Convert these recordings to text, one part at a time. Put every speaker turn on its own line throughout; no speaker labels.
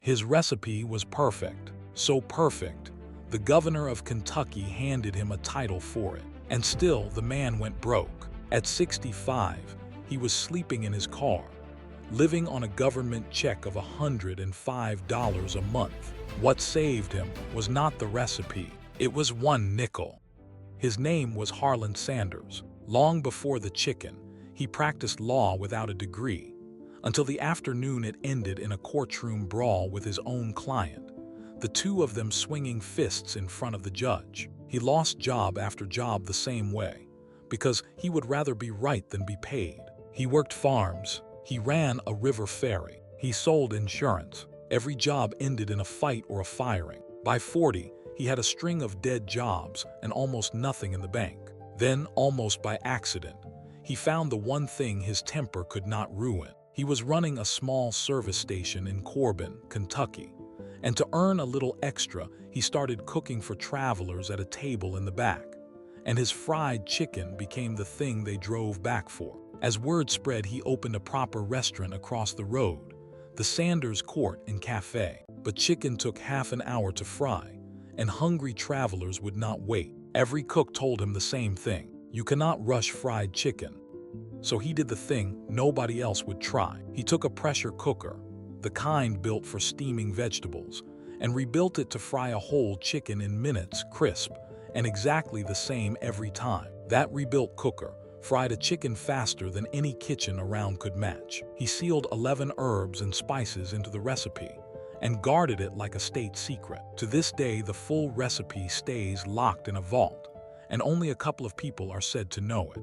His recipe was perfect, so perfect, the governor of Kentucky handed him a title for it. And still, the man went broke. At 65, he was sleeping in his car, living on a government check of $105 a month. What saved him was not the recipe, it was one nickel. His name was Harland Sanders. Long before the chicken, he practiced law without a degree, until the afternoon it ended in a courtroom brawl with his own client, the two of them swinging fists in front of the judge. He lost job after job the same way, because he would rather be right than be paid. He worked farms, he ran a river ferry, he sold insurance. Every job ended in a fight or a firing. By 40, he had a string of dead jobs and almost nothing in the bank. Then, almost by accident, he found the one thing his temper could not ruin. He was running a small service station in Corbin, Kentucky, and to earn a little extra, he started cooking for travelers at a table in the back, and his fried chicken became the thing they drove back for. As word spread, he opened a proper restaurant across the road, the Sanders Court and Cafe. But chicken took half an hour to fry, and hungry travelers would not wait. Every cook told him the same thing: you cannot rush fried chicken. So he did the thing nobody else would try. He took a pressure cooker, the kind built for steaming vegetables, and rebuilt it to fry a whole chicken in minutes, crisp, and exactly the same every time. That rebuilt cooker fried a chicken faster than any kitchen around could match. He sealed 11 herbs and spices into the recipe and guarded it like a state secret. To this day, the full recipe stays locked in a vault, and only a couple of people are said to know it.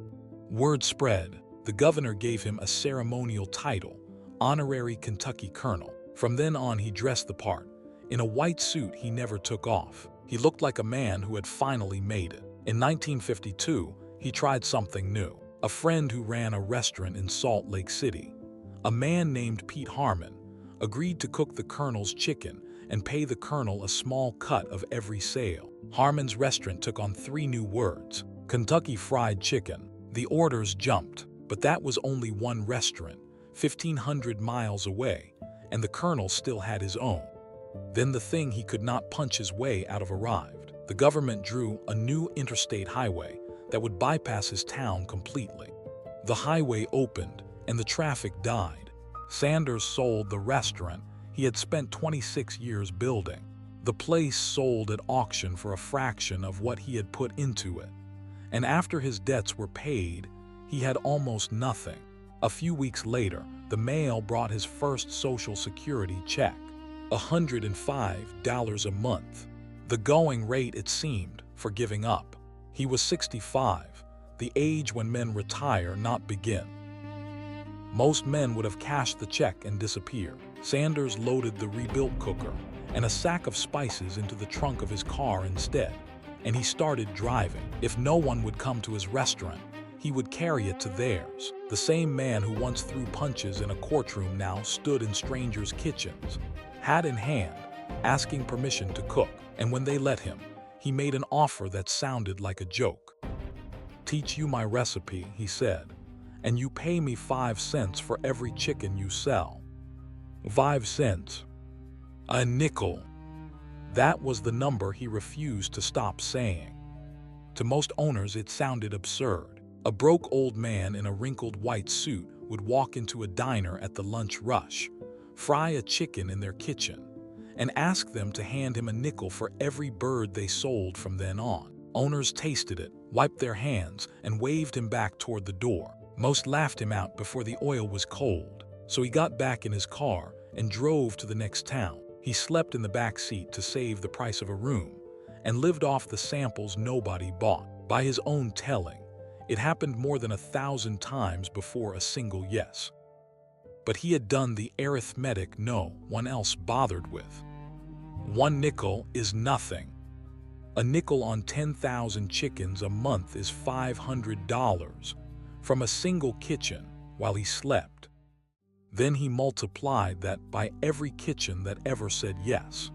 Word spread. The governor gave him a ceremonial title, Honorary Kentucky Colonel. From then on, he dressed the part. In a white suit he never took off. He looked like a man who had finally made it. In 1952, he tried something new. A friend who ran a restaurant in Salt Lake City, a man named Pete Harmon, agreed to cook the colonel's chicken and pay the colonel a small cut of every sale. Harmon's restaurant took on 3 new words: Kentucky Fried Chicken. The orders jumped, but that was only one restaurant, 1,500 miles away, and the colonel still had his own. Then the thing he could not punch his way out of arrived. The government drew a new interstate highway that would bypass his town completely. The highway opened, and the traffic died. Sanders sold the restaurant he had spent 26 years building. The place sold at auction for a fraction of what he had put into it, and after his debts were paid, he had almost nothing. A few weeks later, the mail brought his first Social Security check, $105 a month. The going rate, it seemed, for giving up. He was 65, the age when men retire, not begin. Most men would have cashed the check and disappeared. Sanders loaded the rebuilt cooker and a sack of spices into the trunk of his car instead, and he started driving. If no one would come to his restaurant, he would carry it to theirs. The same man who once threw punches in a courtroom now stood in strangers' kitchens, hat in hand, asking permission to cook. And when they let him, he made an offer that sounded like a joke. "Teach you my recipe," he said, "and you pay me 5 cents for every chicken you sell." 5 cents. A nickel. That was the number he refused to stop saying. To most owners, it sounded absurd. A broke old man in a wrinkled white suit would walk into a diner at the lunch rush, fry a chicken in their kitchen, and ask them to hand him a nickel for every bird they sold from then on. Owners tasted it, wiped their hands, and waved him back toward the door. Most laughed him out before the oil was cold, so he got back in his car and drove to the next town. He slept in the back seat to save the price of a room, and lived off the samples nobody bought. By his own telling, it happened more than 1,000 times before a single yes. But he had done the arithmetic no one else bothered with. 1 nickel is nothing. A nickel on 10,000 chickens a month is $500 from a single kitchen while he slept. Then he multiplied that by every kitchen that ever said yes.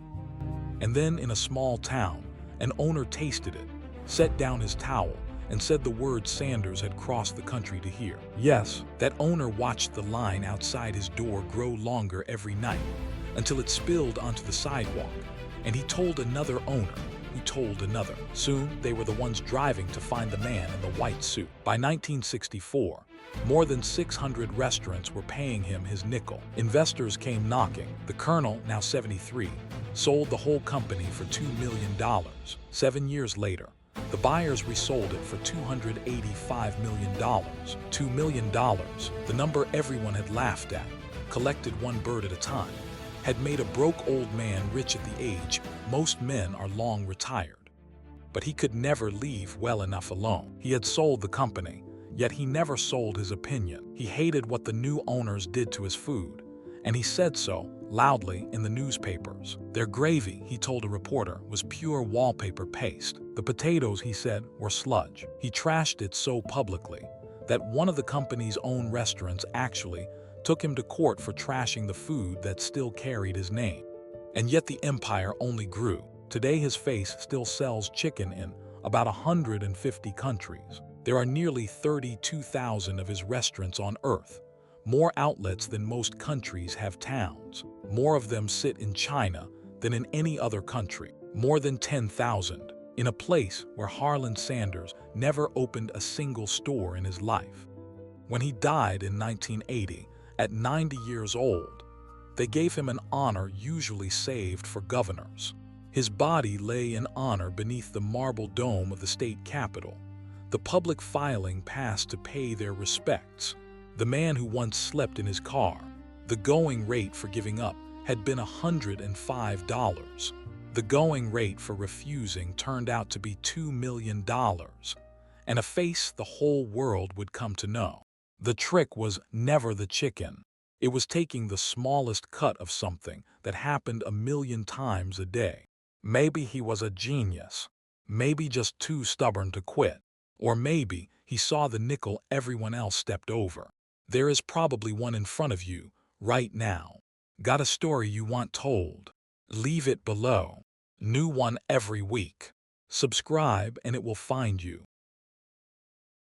And then in a small town, an owner tasted it, set down his towel, and said the word Sanders had crossed the country to hear. Yes, that owner watched the line outside his door grow longer every night, until it spilled onto the sidewalk, and he told another owner, who told another. Soon, they were the ones driving to find the man in the white suit. By 1964, more than 600 restaurants were paying him his nickel. Investors came knocking. The colonel, now 73, sold the whole company for $2 million. 7 years later, the buyers resold it for $285 million. $2 million, the number everyone had laughed at, collected one bird at a time, had made a broke old man rich at the age most men are long retired. But he could never leave well enough alone. He had sold the company, yet he never sold his opinion. He hated what the new owners did to his food, and he said so loudly in the newspapers. Their gravy, he told a reporter, was pure wallpaper paste. The potatoes, he said, were sludge. He trashed it so publicly that one of the company's own restaurants actually took him to court for trashing the food that still carried his name. And yet the empire only grew. Today his face still sells chicken in about 150 countries. There are nearly 32,000 of his restaurants on Earth, more outlets than most countries have towns. More of them sit in China than in any other country. More than 10,000 in a place where Harland Sanders never opened a single store in his life. When he died in 1980, at 90 years old, they gave him an honor usually saved for governors. His body lay in honor beneath the marble dome of the state capitol. The public filing passed to pay their respects. The man who once slept in his car, the going rate for giving up had been $105. The going rate for refusing turned out to be $2 million, and a face the whole world would come to know. The trick was never the chicken. It was taking the smallest cut of something that happened 1,000,000 times a day. Maybe he was a genius. Maybe just too stubborn to quit. Or maybe he saw the nickel everyone else stepped over. There is probably one in front of you right now. Got a story you want told? Leave it below. New one every week. Subscribe and it will find you.